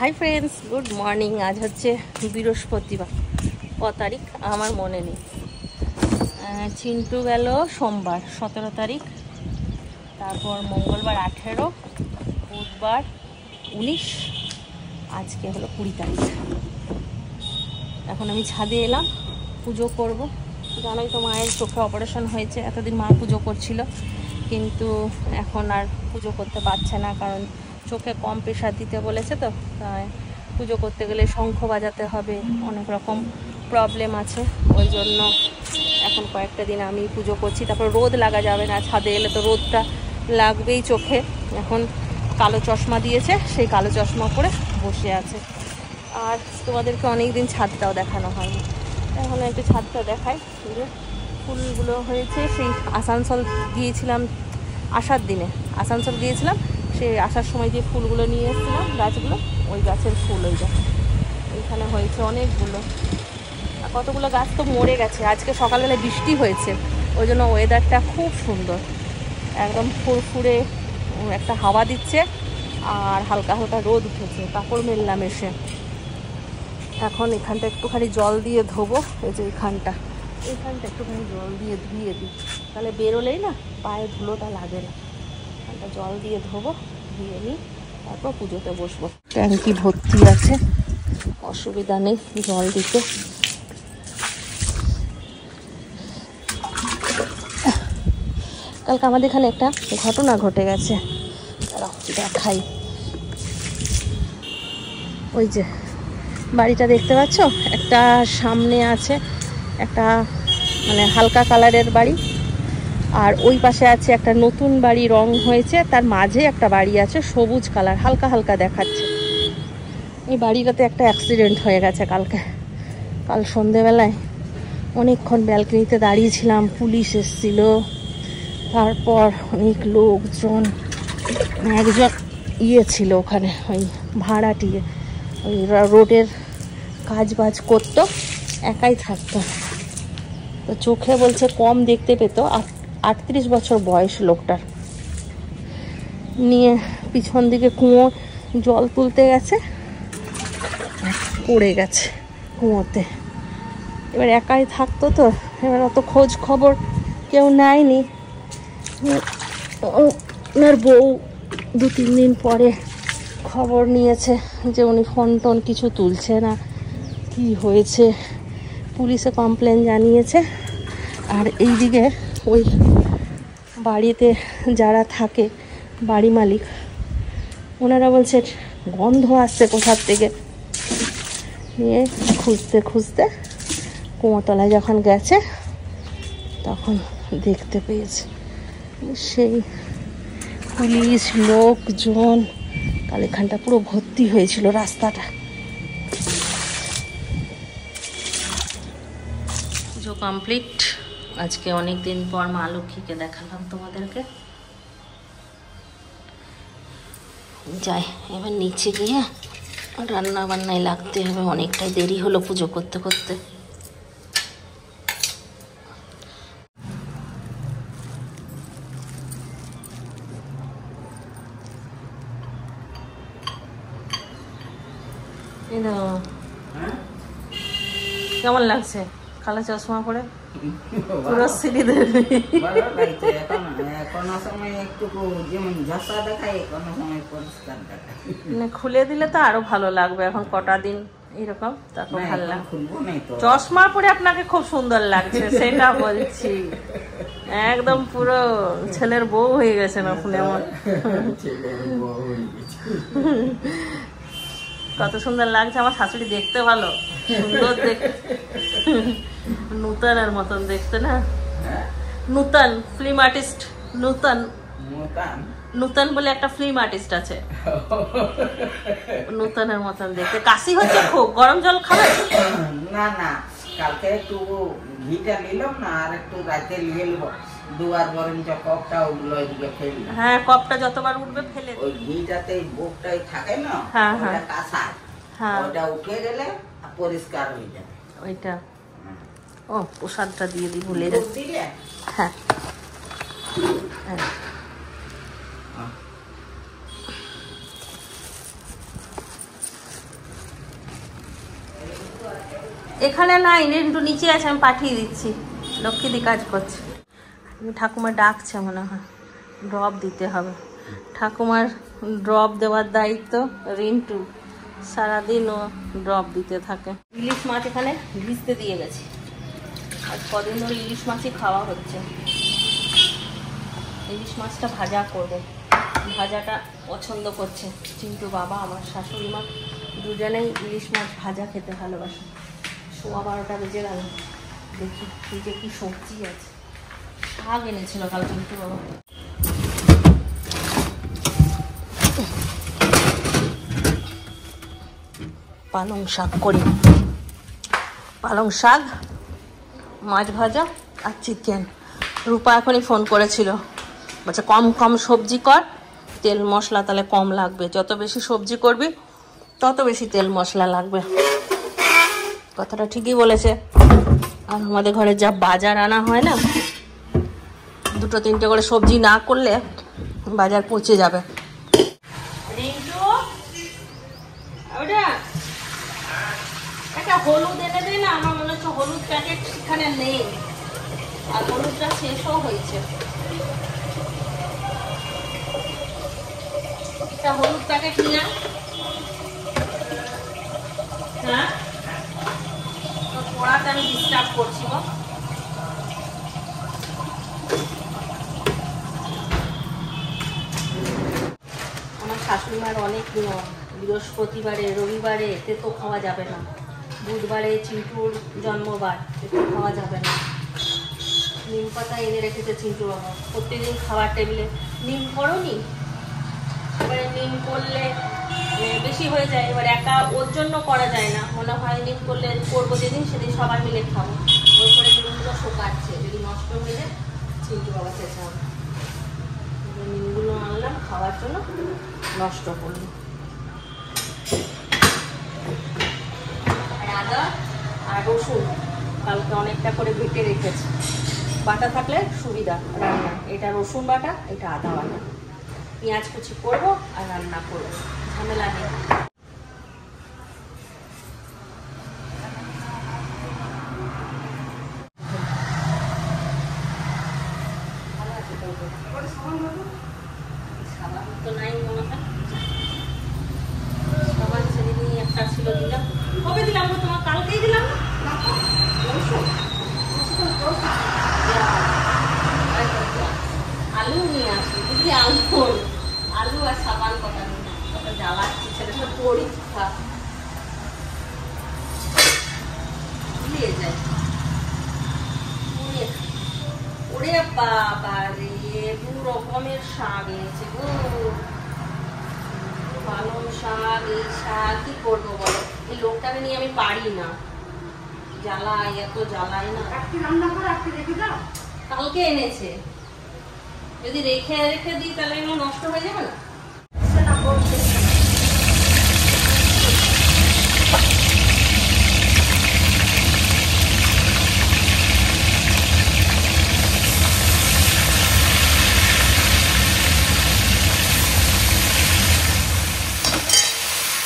Hi friends, good morning. আজ হচ্ছে বৃহস্পতিবার, ক তারিখ আমার মনে নেই। চিন্টু গেল সোমবার 17 তারিখ, তারপর মঙ্গলবার 18, বুধবার 19, আজকে হলো 20 তারিখ। এখন আমি ছাদে এলাম, পুজো করব। জানোই তো মায়ের চোখে অপারেশন হয়েছে, এতদিন মা পুজো করছিল, কিন্তু এখন আর পুজো করতে পারছে না, কারণ চোখে কম প্রেশার দিতে বলেছে। তো তাই পুজো করতে গেলে শঙ্খ বাজাতে হবে, অনেক রকম প্রবলেম আছে। ওই জন্য এখন কয়েকটা দিন আমি পুজো করছি। তারপর রোদ লাগা যাবে না, ছাদে এলে তো রোদটা লাগবেই চোখে। এখন কালো চশমা দিয়েছে, সেই কালো চশমা পরে বসে আছে। আর তোমাদেরকে অনেক দিন ছাদটাও দেখানো হয়নি, এখন একটু ছাদটা দেখাই। যে ফুলগুলো হয়েছে, সেই আসানসোল গিয়েছিলাম আসার দিনে, আসানসোল গিয়েছিলাম, সেই আসার সময় যে ফুলগুলো নিয়ে এসেছিলাম, গাছগুলো, ওই গাছের ফুল ওইখানে হয়েছে অনেকগুলো। আর কতগুলো গাছ তো মরে গেছে। আজকে সকালবেলা বৃষ্টি হয়েছে, ওই জন্য ওয়েদারটা খুব সুন্দর, একদম ফুরফুরে একটা হাওয়া দিচ্ছে, আর হালকা হালকা রোদ উঠেছে। কাপড় মেললাম এসে, এখন এখানটা একটুখানি জল দিয়ে ধোবো। এই যে এইখানটা একটুখানি জল দিয়ে ধুয়ে দিই, তাহলে বেরোলেই না পায়ে ধুলোটা লাগে না। এখানটা জল দিয়ে ধোবো, ধুয়ে নিই, তারপর পুজোতে বসবো। ট্যাঙ্কি ভর্তি আছে, অসুবিধা নেই জল দিতে। কালকে আমাদের এখানে একটা ঘটনা ঘটে গেছে, দেখাই। ওই যে বাড়িটা দেখতে পাচ্ছ, একটা সামনে আছে একটা মানে হালকা কালারের বাড়ি, আর ওই পাশে আছে একটা নতুন বাড়ি, রং হয়েছে, তার মাঝে একটা বাড়ি আছে সবুজ কালার, হালকা হালকা দেখাচ্ছে। এই বাড়িটাতে একটা অ্যাক্সিডেন্ট হয়ে গেছে কাল সন্ধেবেলায়। অনেকক্ষণ ব্যালকনিতে দাঁড়িয়েছিলাম, পুলিশ এসেছিল, তারপর অনেক লোকজন, একজন ছিল ওখানে, ওই ভাড়াটিয়ে, ওই রোডের কাজ বাজ করতো, একাই থাকতো। তো চোখে বলছে কম দেখতে পেত, 38 বছর বয়স লোকটার। নিয়ে পিছন দিকে কুয়ো জল তুলতে গেছে, পড়ে গেছে কুয়োতে। এবার একাই থাকতো, তো এবার অত খোঁজ খবর কেউ নেয়নি। ওনার বউ 2-3 দিন পরে খবর নিয়েছে যে উনি ফোন টোন কিছু তুলছে না, কি হয়েছে, পুলিশে কমপ্লেন জানিয়েছে। আর এইদিকে ওই বাড়িতে যারা থাকে, বাড়ি মালিক, ওনারা বলছে গন্ধ আসছে কোথার থেকে। নিয়ে খুঁজতে খুঁজতে কুয়োতলায় যখন গেছে, তখন দেখতে পেয়েছে। সেই পুলিশ লোকজন, কাল এখানটা পুরো ভর্তি হয়েছিল রাস্তাটা। পুজো কমপ্লিট। আজকে অনেক দিন পর মা লক্ষ্মীকে দেখালাম তোমাদেরকে। যাই এবার নিচে গিয়ে রান্না বান্নায় লাগতে হবে, অনেকটাই দেরি হলো পুজো করতে করতে। কেমন লাগছে কালো চশমা পরে? পুরো সিঁড়ি দেবে। খুলে দিলে তো আরো ভালো লাগবে, এখন কটা দিন এরকম, তারপর ভালো লাগবে। চশমা পরে আপনাকে খুব সুন্দর লাগছে, সেটা বলছি। একদম পুরো ছেলের বউ হয়ে গেছে না শুনে আমার। কত সুন্দর লাগছে, আমার শাশুড়ি দেখতে ভালো সুন্দর দেখতে, নূতনের মতন দেখতে না। নূতন ফিল্ম আর্টিস্ট, নূতন বলে একটা ফিল্ম আর্টিস্ট আছে, নূতনের মতন দেখতে। কাশি হচ্ছে খুব, গরম জল খাবে? না না, কালকে একটু ঘিটা নিলাম না, আর একটু রাতে নিয়ে নেব। দুবার বরঞ্চ কপটা উঠলো, এদিকে ফেললাম। হ্যাঁ, কপটা যতবার উঠবে ফেলে ওই ঘিটাতে বুকটাই থাকে না, ওটা কাঁসা, ওটা উঠে গেলে পরিষ্কার হয়ে যাবে ওইটা। ও প্রসাদটা দিয়ে দিই, ভুলে যাচ্ছি। হ্যাঁ এখানে নাই, একটু নিচে আছে, আমি পাঠিয়ে দিচ্ছি। লক্ষ্মীদি কাজ করছে। ঠাকুমা ডাকছে মনে হয়, ড্রপ দিতে হবে। ঠাকুমার ড্রপ দেওয়ার দায়িত্ব রিন্টু, সারাদিন ও ড্রপ দিতে থাকে। ইলিশ মাছ এখানে ভিজতে দিয়ে গেছি, আজ কদিন ধরে ইলিশ মাছই খাওয়া হচ্ছে। ইলিশ মাছটা ভাজা করবো, ভাজাটা পছন্দ করছে কিন্তু বাবা আমার শাশুড়ি মা দুজনেই ইলিশ মাছ ভাজা খেতে ভালোবাসে। 12:15 বেজে গেল, দেখি ফ্রিজে কি সবজি আছে। শাক এনেছিল কাল কিন্তু বাবা। পালং শাক করি, পালং শাক, মাছ ভাজা আর চিকেন। রূপা এখনই ফোন করেছিল, বলছে কম কম সবজি কর, তেল মশলা তাহলে কম লাগবে। যত বেশি সবজি করবি তত বেশি তেল মশলা লাগবে। কথাটা ঠিকই বলেছে। আর আমাদের ঘরে যা বাজার আনা হয় না, 2-3টে করে সবজি না করলে বাজার পচে যাবে। একটা হলুদ এনে দে না, আমার মনে হচ্ছে হলুদ প্যাকেট এখানে নেই, আর হলুদটা শেষও হয়েছে। একটা হলুদ প্যাকেট নিয়ে হ্যাঁ, পড়াতে আমি ডিস্টার্ব করছি গো। আমার শাশুড়ি মার অনেক নিয়ম, বৃহস্পতিবারে রবিবারে তেতো খাওয়া যাবে না, বুধবারে চিন্টুর জন্মবার তেতো খাওয়া যাবে না। নিম পাতা এনে রেখেছে চিন্টু বাবা, প্রত্যেকদিন খাবার টেবিলে। নিম করনি, এবারে নিম করলে বেশি হয়ে যায়, এবার একা ওর জন্য করা যায় না, মনে হয় নিম করলে করবো যেদিন সেদিন সবাই মিলে খাবো। ওর পরে নিমগুলো শোকাচ্ছে, যদি নষ্ট হয়ে যায় চিন্টু বাবা চেঁচাবে। নিমগুলো আনলাম খাওয়ার জন্য, নষ্ট করলো। আদা আর রসুন কালকে অনেকটা করে বেটে রেখেছি, বাটা থাকলে সুবিধা রান্না। এটা রসুন বাটা, এটা আদা বাটা, পেঁয়াজ কুচি করবো আর রান্না করবো, ঝামেলা নেই। সাবান তো নাই মনে হয়, সাবান সেদিনই একটা ছিল, দিলাম। কবে দিলাম তো তোমার? কালকেই দিলাম না? আলু নিয়ে আসি, বুঝলি, আলু আর সাবান কটা নিয়ে জ্বালাচ্ছি, ছেলেটা পরীক্ষা ভুলিয়ে যায়। ওরে বাবা রে, 2 রকমের শাক এনেছে গো, পালং শাক, এই শাক কি করবো বলো? এই লোকটাকে নিয়ে আমি পারি না, জ্বালাই, এত জ্বালাই না। রান্না করে রেখে দাও, কালকে এনেছে, যদি রেখে রেখে দিই তাহলে এগুলো নষ্ট হয়ে যাবে না।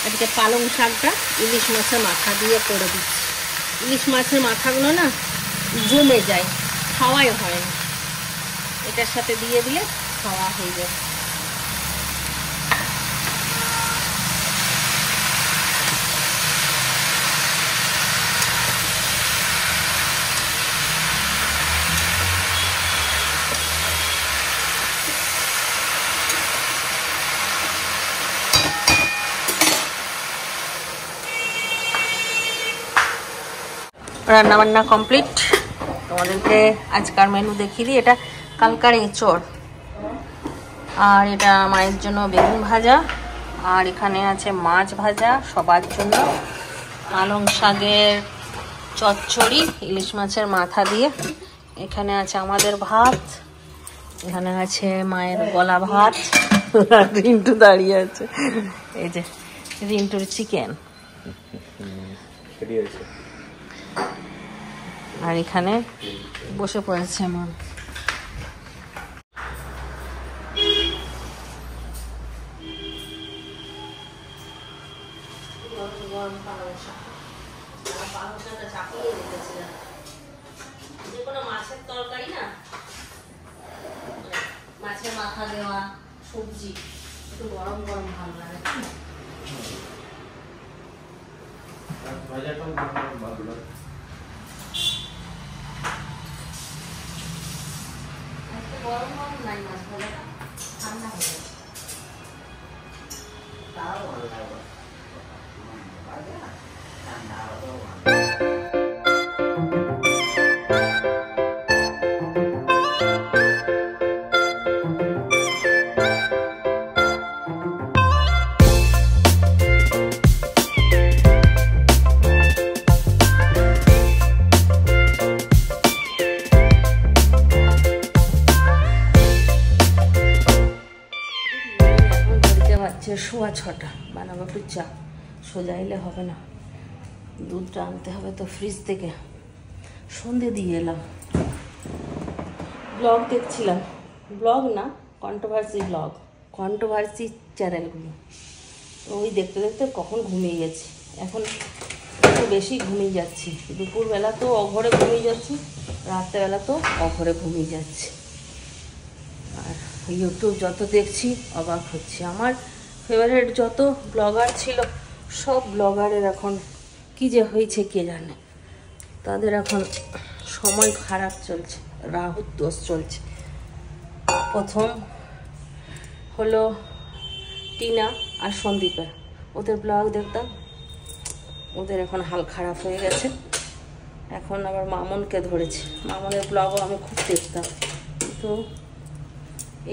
আজকে পালং শাকটা ইলিশ মাছের মাথা দিয়ে করে দিচ্ছি। ইলিশ মাছের মাথাগুলো না জমে যায়, খাওয়াই হয় না, এটার সাথে দিয়ে দিলে খাওয়া হয়ে যায়। রান্নাবান্না কমপ্লিট। তোমাদেরকে আজকার মেনু দেখিয়ে দিই। এটা কালকার এঁচড়, আর এটা মায়ের জন্য বেগুন ভাজা, আর এখানে আছে মাছ ভাজা সবার জন্য, পালং শাকের চচ্চড়ি ইলিশ মাছের মাথা দিয়ে, এখানে আছে আমাদের ভাত, এখানে আছে মায়ের গলা ভাত, রিন্টু দাঁড়িয়ে আছে, এই যে রিন্টুর চিকেন, আর এখানে বসে পড়েছে মা। পালংশাকটা চাপিয়ে রেখেছিলাম। যে কোনো মাছের তরকারি না, মাছের মাথা দেওয়া সবজি একটু গরম গরম ভালো লাগে। ভাজাটাও ভালো লাগে। গরম গরম নাই মাছ ভাজাটা, ঠান্ডা হয়ে গেছে। তাও ভালো লাগে ভাজা, ঠান্ডা হলেও ভালো। সোয়া 6টা, বানাবো একটু চা। সোজা এলে হবে না, দুধটা আনতে হবে তো ফ্রিজ থেকে। সন্ধে দিয়ে এলাম, ব্লগ দেখছিলাম। ব্লগ না, কন্ট্রোভার্সি চ্যানেলগুলো। ওই দেখতে দেখতে কখন ঘুমিয়ে গেছি। এখন একটু বেশি ঘুমিয়ে যাচ্ছি। দুপুরবেলা তো অঘরে ঘুমিয়ে যাচ্ছি, রাত্রেবেলা তো অঘরে ঘুমিয়ে যাচ্ছি। আর ইউটিউব যত দেখছি অবাক হচ্ছি। আমার ফেভারিট যত ব্লগার ছিল, সব ব্লগারের এখন কি যে হয়েছে কে জানে। তাদের এখন সময় খারাপ চলছে, রাহুর দোষ চলছে। প্রথম হলো টিনা আর সন্দীপের, ওদের ব্লগ দেখতাম, ওদের এখন হাল খারাপ হয়ে গেছে। এখন আবার মামনকে ধরেছে, মামনের ব্লগও আমি খুব দেখতাম। তো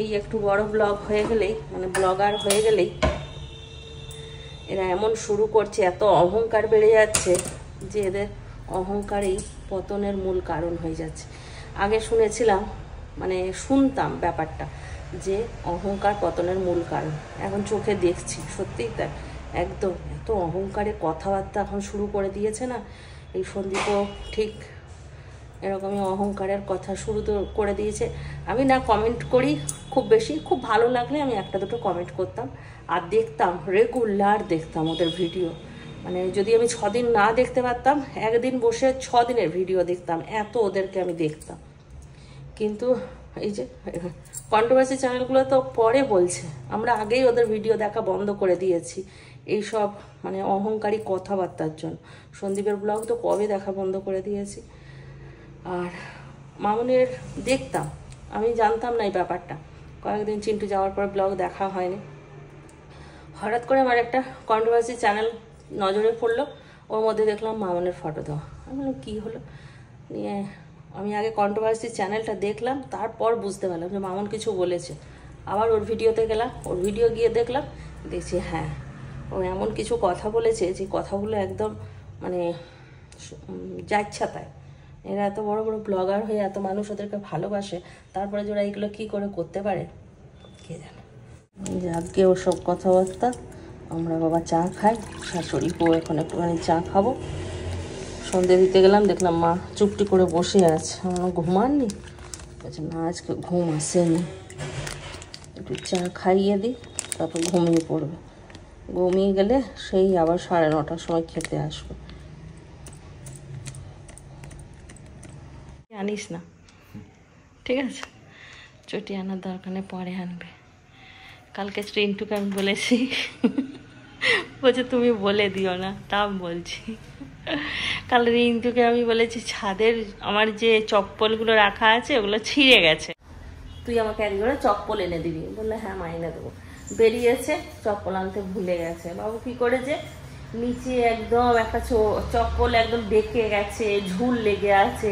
এই একটু বড় ব্লগ হয়ে গেলেই, মানে ব্লগার হয়ে গেলেই এরা এমন শুরু করছে, এত অহংকার বেড়ে যাচ্ছে যে এদের অহংকারেই পতনের মূল কারণ হয়ে যাচ্ছে। আগে শুনেছিলাম, মানে শুনতাম ব্যাপারটা যে অহংকার পতনের মূল কারণ, এখন চোখে দেখছি সত্যিই তাই। একদম এত অহংকারে কথাবার্তা এখন শুরু করে দিয়েছে না। এই সন্দীপও ঠিক এরকমই অহংকারের কথা শুরু তো করে দিয়েছে। আমি না কমেন্ট করি খুব বেশি, খুব ভালো লাগলে আমি একটা দুটো কমেন্ট করতাম আর দেখতাম, রেগুলার দেখতাম ওদের ভিডিও। মানে যদি আমি 6 দিন না দেখতে পারতাম, একদিন বসে 6 দিনের ভিডিও দেখতাম, এত ওদেরকে আমি দেখতাম। কিন্তু এই যে কন্ট্রোভার্সি চ্যানেলগুলো তো পরে বলছে, আমরা আগেই ওদের ভিডিও দেখা বন্ধ করে দিয়েছি এই সব মানে অহংকারী কথাবার্তার জন্য। সন্দীপের ব্লগ তো কবে দেখা বন্ধ করে দিয়েছি। আর মামনের দেখতাম, আমি জানতাম না এই ব্যাপারটা। কয়েকদিন চিন্টু যাওয়ার পর ব্লগ দেখা হয়নি। হঠাৎ করে আমার একটা কন্ট্রোভার্সি চ্যানেল নজরে পড়লো, ওর মধ্যে দেখলাম মামনের ফটো দেওয়া। আমি বললাম কী হলো, নিয়ে আমি আগে কন্ট্রোভার্সি চ্যানেলটা দেখলাম, তারপর বুঝতে পারলাম যে মামন কিছু বলেছে। আবার ওর ভিডিওতে গেলাম, ওর ভিডিও গিয়ে দেখলাম, দেখছি হ্যাঁ ও এমন কিছু কথা বলেছে যে কথাগুলো একদম মানে যা ইচ্ছা তাই। এরা এত বড় বড় ব্লগার হয়ে এত মানুষ ওদেরকে ভালোবাসে, তারপরে যারা এগুলো কী করে করতে পারে কে জানে। আজকে ওসব কথাবার্তা, আমরা বাবা চা খাই, শাশুড়ি বউ এখন একটুখানি চা খাবো। সন্ধে দিতে গেলাম, দেখলাম মা চুপটি করে বসে আছে। আমার ঘুমাননি, বলছে না আজকে ঘুম আসেনি, একটু চা খাইয়ে দিই তারপর ঘুমিয়ে পড়বে। ঘুমিয়ে গেলে সেই আবার 9:30টার সময় খেতে আসবে। আনিস না, ঠিক আছে, চটি আনার দরকার নেই, পরে আনবে। কালকে ট্রেনটুকে আমি বলেছি, বলছে তুমি বলে দিও না, তা বলছি। কাল রিন্টুকে আমি বলেছি ছাদের আমার যে চপ্পলগুলো রাখা আছে ওগুলো ছিঁড়ে গেছে, তুই আমাকে এক জোড়া চপ্পল এনে দিবি। বললে হ্যাঁ মা এনে দেবো। বেরিয়েছে, চপ্পল আনতে ভুলে গেছে। বাবু কি করেছে, নিচে একদম একটা চপ্পল একদম বেঁকে গেছে, ঝুল লেগে আছে।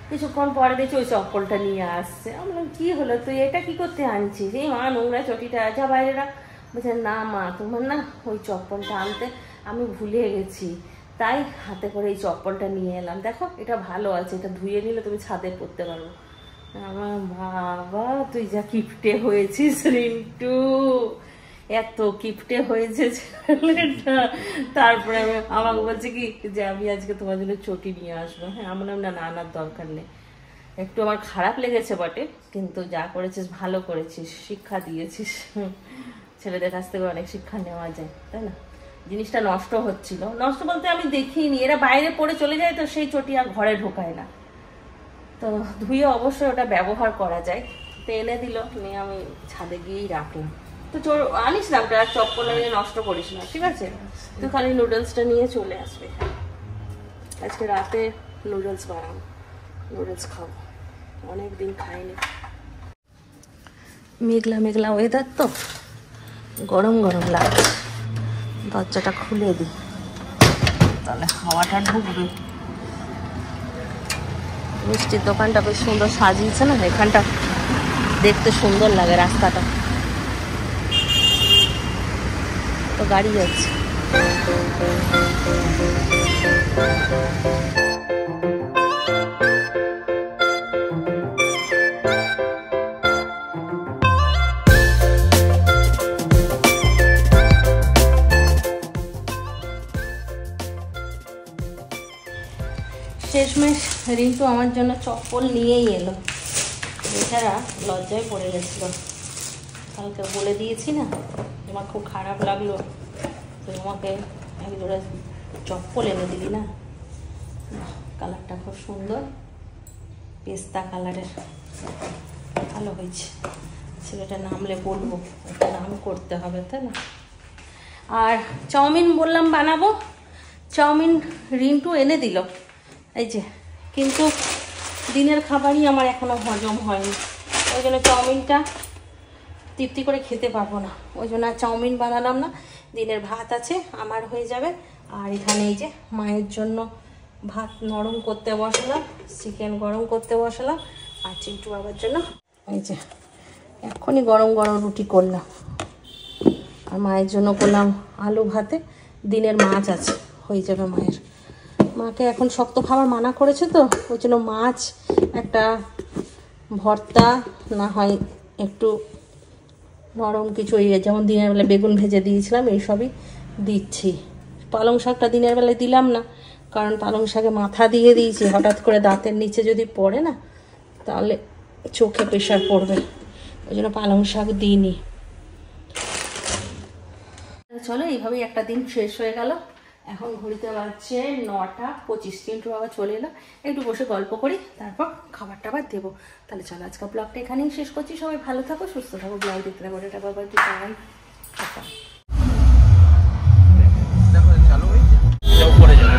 কিছুক্ষণ পরে দেখছি ওই চপ্পলটা নিয়ে আসছে। আমি বললাম কী হলো, তুই এটা কি করতে আনছিস? এই মা নোংরা চটিটা যা বাইরে রাখ। বলছে না মা তোমার না ওই চপ্পলটা আনতে আমি ভুলে গেছি, তাই হাতে করে এই চপ্পলটা নিয়ে এলাম। দেখো এটা ভালো আছে, এটা ধুয়ে নিলে তুমি ছাদে পরতে পারবো। আমার বাবা তুই যা কিপটে হয়েছিস রিন্টু, এত কিপটে হয়েছে ছেলেটা। তারপরে আমাকে বলছে কি যে আমি আজকে তোমার জন্য চটি নিয়ে আসবো। হ্যাঁ আমি বললাম না আনার দরকার নেই। একটু আমার খারাপ লেগেছে বটে, কিন্তু যা করেছিস ভালো করেছিস, শিক্ষা দিয়েছিস। ছেলেদের কাছ থেকে অনেক শিক্ষা নেওয়া যায়, তাই না? জিনিসটা নষ্ট হচ্ছিল। নষ্ট বলতে আমি দেখিনি, এরা বাইরে পড়ে চলে যায় তো সেই চটি আর ঘরে ঢোকায় না, তো ধুয়ে অবশ্যই ওটা ব্যবহার করা যায়। তো এনে দিল, নিয়ে আমি ছাদে গিয়েই রাখলাম। তো আনিস না ওটা, আর চপ্পল নিয়ে নষ্ট করিস না, ঠিক আছে? তো খালি নুডলসটা নিয়ে চলে আসবে। আজকে রাতে নুডলস বানাবো, নুডলস খাবো, অনেকদিন খাইনি। মেঘলা মেঘলা ওয়েদার তো, গরম গরম লাগছে। দরজাটা খুলে দিই, তাহলে হাওয়াটা ঢুকবে। মিষ্টির দোকানটা বেশ সুন্দর সাজিয়েছে না, এখানটা দেখতে সুন্দর লাগে। রাস্তাটা তো গাড়ি যাচ্ছে। শেষমেশ রিন্টু আমার জন্য চপ্পল নিয়েই এলো। বেচারা লজ্জায় পড়ে গেছিল, কালকে বলে দিয়েছি না, তোমার খুব খারাপ লাগলো, তো তোমাকে এক জোড়া চপ্পল এনে দিলি না। কালারটা খুব সুন্দর, পেস্তা কালারের, ভালো হয়েছে। ছেলেটা নামলে বলবো, ওটা নাম করতে হবে, তাই না? আর চাউমিন বললাম বানাবো, চাউমিন রিন্টু এনে দিল, এই যে, কিন্তু দিনের খাবারই আমার এখনো হজম হয়নি, ওই জন্য চাউমিনটা তৃপ্তি করে খেতে পারবো না, ওই জন্য আর চাউমিন বানালাম না। দিনের ভাত আছে, আমার হয়ে যাবে। আর এখানে এই যে মায়ের জন্য ভাত নরম করতে বসালাম, চিকেন গরম করতে বসালাম, আর চিন্টু বাবার জন্য এই যে এখনই গরম গরম রুটি করলাম। আর মায়ের জন্য করলাম আলু ভাতে, দিনের মাছ আছে, হয়ে যাবে মায়ের। মাকে এখন শক্ত খাবার মানা করেছে তো, ওই জন্য মাছ একটা ভর্তা, না হয় একটু নরম কিছু, যেমন দিনের বেলা বেগুন ভেজে দিয়েছিলাম, এইসবই দিচ্ছি। পালং শাকটা দিনের বেলায় দিলাম না, কারণ পালং শাকে মাথা দিয়ে দিয়েছি, হঠাৎ করে দাঁতের নিচে যদি পড়ে না তাহলে চোখে প্রেশার পড়বে, ওই জন্য পালং শাক দিইনি। চলো, এইভাবেই একটা দিন শেষ হয়ে গেল। এখন ঘড়িতে বাজছে 9:25, চিন্টু বাবা চলে এলো, একটু বসে গল্প করি, তারপর খাবার টাবার দেবো। তাহলে চলো, আজকে ব্লগটা এখানেই শেষ করছি। সবাই ভালো থাকো, সুস্থ থাকো, ব্লগ দেখতে থাকো, এটা বাবা একটু জানাই। চালু হয়েছে, উপরে যাবে।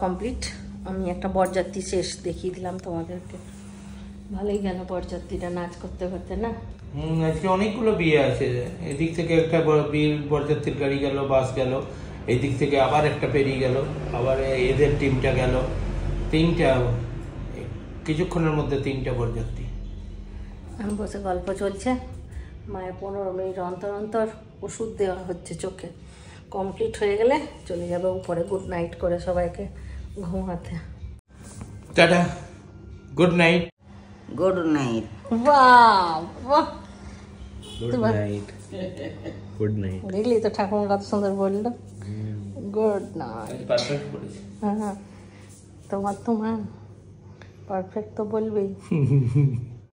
কমপ্লিট। আমি একটা বরযাত্রী শেষ দেখিয়ে দিলাম তোমাদেরকে, ভালোই গেল বরযাত্রীটা নাচ করতে করতে না। আজকে অনেকগুলো বিয়ে আছে, এদিক থেকে একটা বিয়ের বরযাত্রীর গাড়ি গেল, বাস গেল, এদিক থেকে আবার একটা পেরিয়ে গেল, আবার এদের টিমটা গেল, তিনটা, কিছুক্ষণের মধ্যে তিনটা বরযাত্রী। আমি বসে গল্প চলছে, মায়ের 15 মিনিট অন্তর অন্তর ওষুধ দেওয়া হচ্ছে চোখে, কমপ্লিট হয়ে গেলে চলে যাবে উপরে গুড নাইট করে সবাইকে ঘুমাতে। Tata, good night. Good night. বাহ বাহ, গুড তোমার- নাইট গুড নাইট দেখলি তো ঠাকুমা কত সুন্দর বললো, গুড নাইট। পারফেক্ট বলেছি। হ্যাঁ তোমার তো মা পারফেক্ট তো বলবেই।